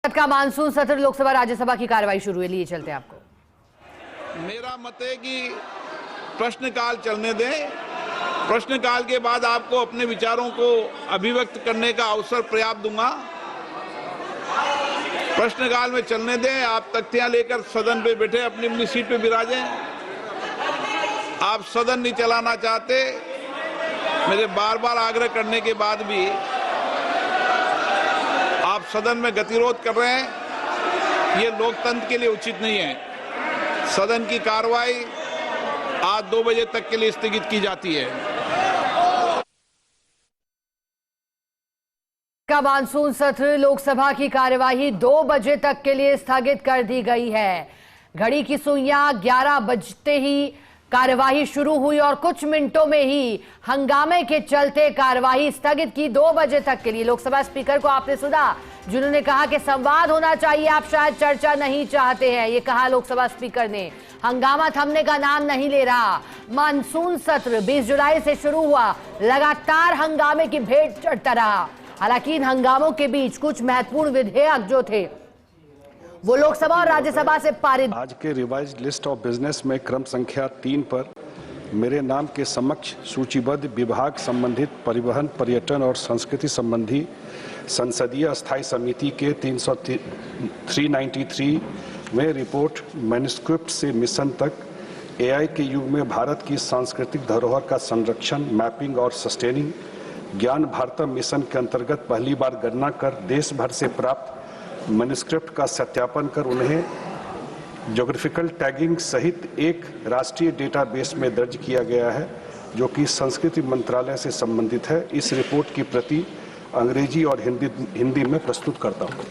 का मानसून सत्र लोकसभा राज्यसभा की कार्रवाई शुरू है, लिए चलते हैं आपको। मेरा मत है कि प्रश्नकाल चलने दें। प्रश्नकाल के बाद आपको अपने विचारों को अभिव्यक्त करने का अवसर पर्याप्त दूंगा। प्रश्नकाल में चलने दें। आप तख्तियां लेकर सदन पे बैठे अपनी अपनी सीट पे विराजें। आप सदन नहीं चलाना चाहते, मेरे बार बार आग्रह करने के बाद भी आप सदन में गतिरोध कर रहे हैं, ये लोकतंत्र के लिए उचित नहीं है। सदन की कार्रवाई आज 2 बजे तक के लिए स्थगित की जाती है। का मानसून सत्र लोकसभा की कार्यवाही 2 बजे तक के लिए स्थगित कर दी गई है। घड़ी की सुइयां 11 बजते ही कार्यवाही शुरू हुई और कुछ मिनटों में ही हंगामे के चलते कार्यवाही स्थगित की 2 बजे तक के लिए। लोकसभा स्पीकर को आपने सुना, जिन्होंने कहा कि संवाद होना चाहिए, आप शायद चर्चा नहीं चाहते हैं, ये कहा लोकसभा स्पीकर ने। हंगामा थमने का नाम नहीं ले रहा। मानसून सत्र 20 जुलाई से शुरू हुआ, लगातार हंगामे की भेंट चढ़ता रहा। हालांकि इन हंगामों के बीच कुछ महत्वपूर्ण विधेयक जो थे वो लोकसभा और राज्यसभा से पारित। आज के रिवाइज्ड लिस्ट ऑफ बिजनेस में क्रम संख्या 3 पर मेरे नाम के समक्ष सूचीबद्ध विभाग संबंधित परिवहन, पर्यटन और संस्कृति संबंधी संसदीय स्थायी समिति के 393 में रिपोर्ट मैन्युस्क्रिप्ट से मिशन तक एआई के युग में भारत की सांस्कृतिक धरोहर का संरक्षण, मैपिंग और सस्टेनिंग, ज्ञान भारतम मिशन के अंतर्गत पहली बार गणना कर देश भर से प्राप्त मैन्युस्क्रिप्ट का सत्यापन कर उन्हें ज्योग्राफिकल टैगिंग सहित एक राष्ट्रीय डेटाबेस में दर्ज किया गया है, जो कि संस्कृति मंत्रालय से संबंधित है। इस रिपोर्ट की प्रति अंग्रेजी और हिंदी में प्रस्तुत करता हूं।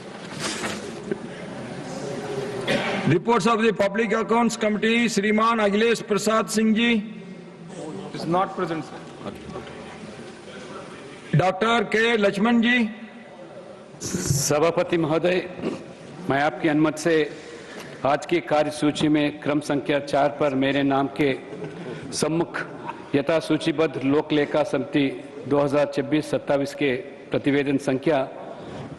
Reports of the public accounts committee, श्रीमान Akhilesh Prasad Singh ji is not present. Doctor के लक्ष्मण जी। सभापति महोदय, मैं आपकी अनुमति से आज की कार्यसूची में क्रम संख्या 4 पर मेरे नाम के सम्मुख यथा सूचीबद्ध लोक लेखा समिति 2026-27 के प्रतिवेदन संख्या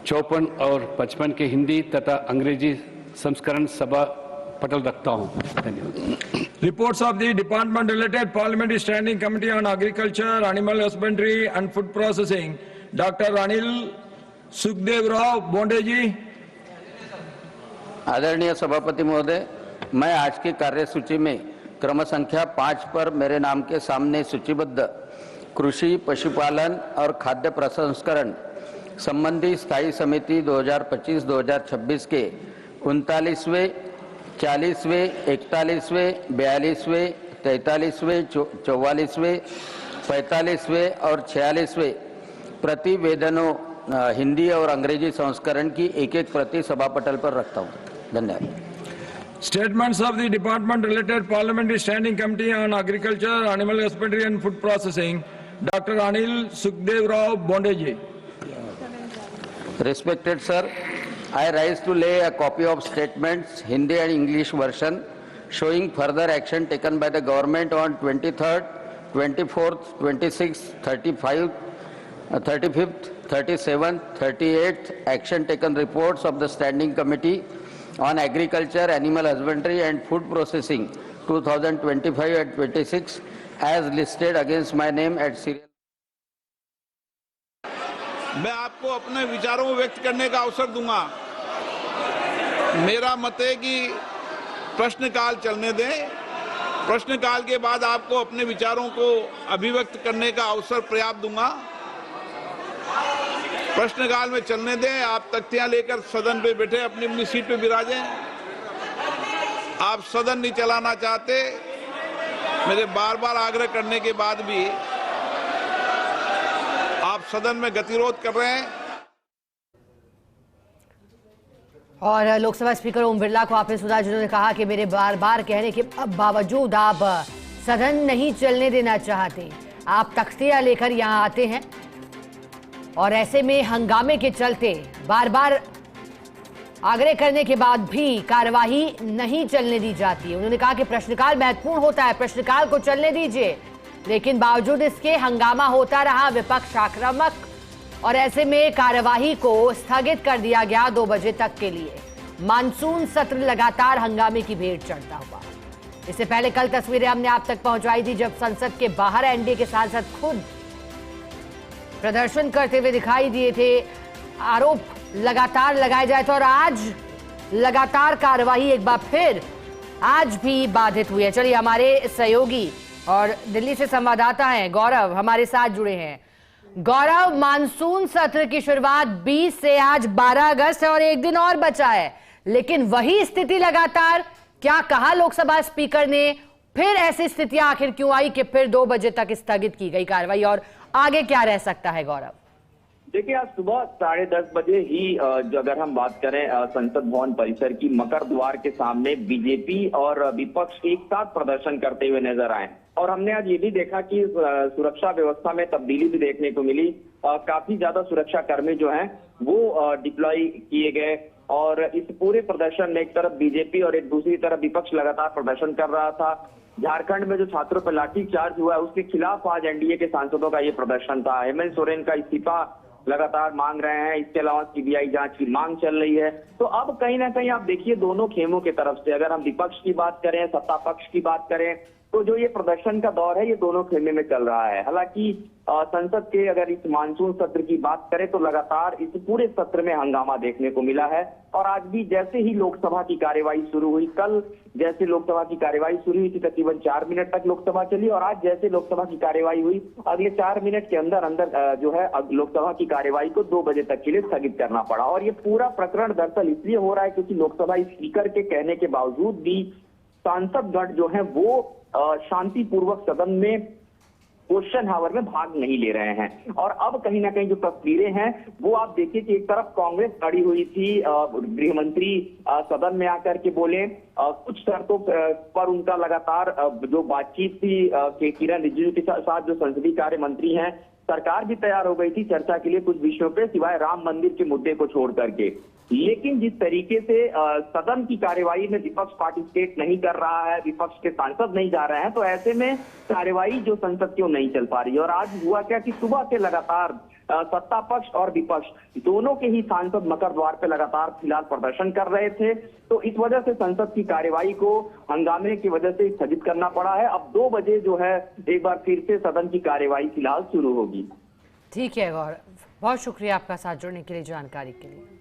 54 और 55 के हिंदी तथा अंग्रेजी संस्करण सभा पटल रखता हूं। धन्यवाद। Reports of the department related parliamentary standing committee on agriculture, animal husbandry and food processing, doctor Anil Sukhdevrao Bonde ji. आदरणीय सभापति महोदय, मैं आज की कार्यसूची में क्रम संख्या 5 पर मेरे नाम के सामने सूचीबद्ध कृषि, पशुपालन और खाद्य प्रसंस्करण संबंधी स्थायी समिति 2025-2026 के 39वें, 40वें, 41वें, 42वें, 43वें, 44वें, 45वें और 46वें प्रतिवेदनों हिंदी और अंग्रेजी संस्करण की एक प्रति सभा पटल पर रखता हूं। धन्यवाद। Statements of the department related parliamentary standing committee on agriculture, animal husbandry and food processing, doctor Anil Sukhdevrao Bonde ji. Respected sir, I rise to lay a copy of statements, Hindi and English version, showing further action taken by the government on 23rd, 24th, 26th, 35th, 35th, 37th, 38th action taken reports of the Standing Committee on Agriculture, Animal Husbandry and Food Processing 2025 and 26 as listed against my name at serial. मैं आपको अपने विचारों को व्यक्त करने का अवसर दूंगा। मेरा मत है कि प्रश्नकाल चलने दें। प्रश्नकाल के बाद आपको अपने विचारों को अभिव्यक्त करने का अवसर पर्याप्त दूंगा। प्रश्नकाल में चलने दें। आप तख्तियां लेकर सदन पे बैठे अपनी अपनी सीट पे विराजें। आप सदन नहीं चलाना चाहते, मेरे बार बार आग्रह करने के बाद भी आप सदन में गतिरोध कर रहे हैं। और लोकसभा स्पीकर ओम बिरला को आपने सुना, जिन्होंने कहा कि मेरे बार बार कहने के बावजूद आप सदन नहीं चलने देना चाहते, आप तख्तियां लेकर यहां आते हैं और ऐसे में हंगामे के चलते बार बार आग्रह करने के बाद भी कार्यवाही नहीं चलने दी जाती है। उन्होंने कहा कि प्रश्नकाल महत्वपूर्ण होता है, प्रश्नकाल को चलने दीजिए, लेकिन बावजूद इसके हंगामा होता रहा। विपक्ष आक्रामक और ऐसे में कार्यवाही को स्थगित कर दिया गया 2 बजे तक के लिए। मानसून सत्र लगातार हंगामे की भेंट चढ़ता हुआ। इससे पहले कल तस्वीरें हमने आप तक पहुंचाई थी जब संसद के बाहर एनडीए के सांसद खुद प्रदर्शन करते हुए दिखाई दिए थे। आरोप लगातार लगाए जाए थे और आज लगातार कार्यवाही एक बार फिर आज भी बाधित हुई है। चलिए, हमारे सहयोगी और दिल्ली से संवाददाता हैं गौरव हमारे साथ जुड़े हैं। गौरव, मानसून सत्र की शुरुआत 20 से आज 12 अगस्त है और एक दिन और बचा है, लेकिन वही स्थिति लगातार। क्या कहा लोकसभा स्पीकर ने? फिर ऐसी स्थितियां आखिर क्यों आई कि फिर 2 बजे तक स्थगित की गई कार्रवाई, और आगे क्या रह सकता है गौरव? देखिए, आज सुबह 10:30 बजे ही जो अगर हम बात करें संसद भवन परिसर की, मकर द्वार के सामने बीजेपी और विपक्ष एक साथ प्रदर्शन करते हुए नजर आए। और हमने आज ये भी देखा कि सुरक्षा व्यवस्था में तब्दीली भी देखने को मिली। काफी ज्यादा सुरक्षा कर्मी जो हैं वो डिप्लॉय किए गए और इस पूरे प्रदर्शन में एक तरफ बीजेपी और एक दूसरी तरफ विपक्ष लगातार प्रदर्शन कर रहा था। झारखंड में जो छात्रों पर लाठीचार्ज हुआ है उसके खिलाफ आज एनडीए के सांसदों का ये प्रदर्शन था। हेमंत सोरेन का इस्तीफा लगातार मांग रहे हैं। इसके अलावा सीबीआई जांच की मांग चल रही है। तो अब कहीं ना कहीं आप देखिए दोनों खेमों की तरफ से, अगर हम विपक्ष की बात करें, सत्ता पक्ष की बात करें, तो जो ये प्रदर्शन का दौर है ये दोनों खेमे में चल रहा है। हालांकि संसद के अगर इस मानसून सत्र की बात करें तो लगातार इस पूरे सत्र में हंगामा देखने को मिला है। और आज भी जैसे ही लोकसभा की कार्यवाही शुरू हुई, कल जैसे लोकसभा की कार्यवाही शुरू हुई थी तकरीबन 4 मिनट तक लोकसभा चली, और आज जैसे लोकसभा की कार्यवाही हुई अगले 4 मिनट के अंदर जो है लोकसभा की कार्यवाही को 2 बजे तक के लिए स्थगित करना पड़ा। और ये पूरा प्रकरण दरअसल इसलिए हो रहा है क्योंकि लोकसभा स्पीकर के कहने के बावजूद भी सांसद गण जो है वो शांतिपूर्वक सदन में क्वेश्चन हावर में भाग नहीं ले रहे हैं। और अब कहीं ना कहीं जो तस्वीरें हैं वो आप देखिए कि एक तरफ कांग्रेस खड़ी हुई थी, गृह मंत्री सदन में आकर के बोले, कुछ शर्तों पर उनका लगातार जो बातचीत थी के किरण रिजिजू के साथ जो संसदीय कार्य मंत्री हैं, सरकार भी तैयार हो गई थी चर्चा के लिए कुछ विषयों पे, सिवाय राम मंदिर के मुद्दे को छोड़ करके। लेकिन जिस तरीके से सदन की कार्यवाही में विपक्ष पार्टिसिपेट नहीं कर रहा है, विपक्ष के सांसद नहीं जा रहे हैं, तो ऐसे में कार्यवाही जो संसद की वो नहीं चल पा रही है। और आज हुआ क्या कि सुबह से लगातार सत्ता पक्ष और विपक्ष दोनों के ही सांसद मकर द्वार पे लगातार फिलहाल प्रदर्शन कर रहे थे। तो इस वजह से संसद की कार्यवाही को हंगामे की वजह से स्थगित करना पड़ा है। अब 2 बजे जो है एक बार फिर से सदन की कार्यवाही फिलहाल शुरू होगी। ठीक है गौरव, बहुत शुक्रिया आपका साथ जुड़ने के लिए, जानकारी के लिए।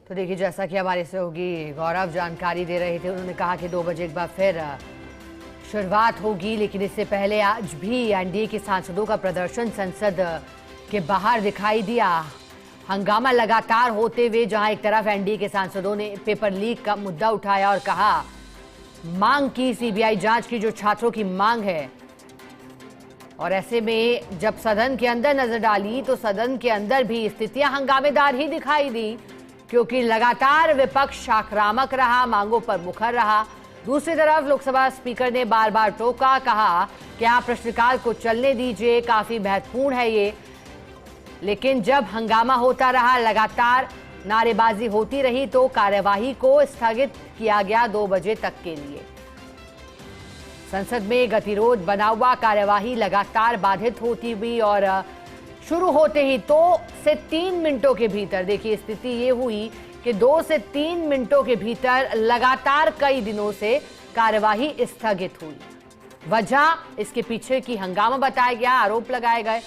तो देखिए, जैसा कि हमारे सहयोगी गौरव जानकारी दे रहे थे, उन्होंने कहा कि 2 बजे एक बार फिर शुरुआत होगी, लेकिन इससे पहले आज भी एनडीए के सांसदों का प्रदर्शन संसद के बाहर दिखाई दिया। हंगामा लगातार होते हुए, जहां एक तरफ एनडीए के सांसदों ने पेपर लीक का मुद्दा उठाया और कहा, मांग की सीबीआई जांच की जो छात्रों की मांग है। और ऐसे में जब सदन के अंदर नजर डाली तो सदन के अंदर भी स्थितियां हंगामेदार ही दिखाई दी, क्योंकि लगातार विपक्ष आक्रामक रहा, मांगों पर मुखर रहा। दूसरी तरफ लोकसभा स्पीकर ने बार बार टोका, कहा कि आप प्रश्नकाल को चलने दीजिए, काफी महत्वपूर्ण है ये। लेकिन जब हंगामा होता रहा, लगातार नारेबाजी होती रही, तो कार्यवाही को स्थगित किया गया 2 बजे तक के लिए। संसद में गतिरोध बना हुआ, कार्यवाही लगातार बाधित होती हुई और शुरू होते ही 2 से 3 मिनटों के भीतर, देखिए स्थिति ये हुई कि 2 से 3 मिनटों के भीतर लगातार कई दिनों से कार्यवाही स्थगित हुई। वजह इसके पीछे की हंगामा बताया गया, आरोप लगाए गए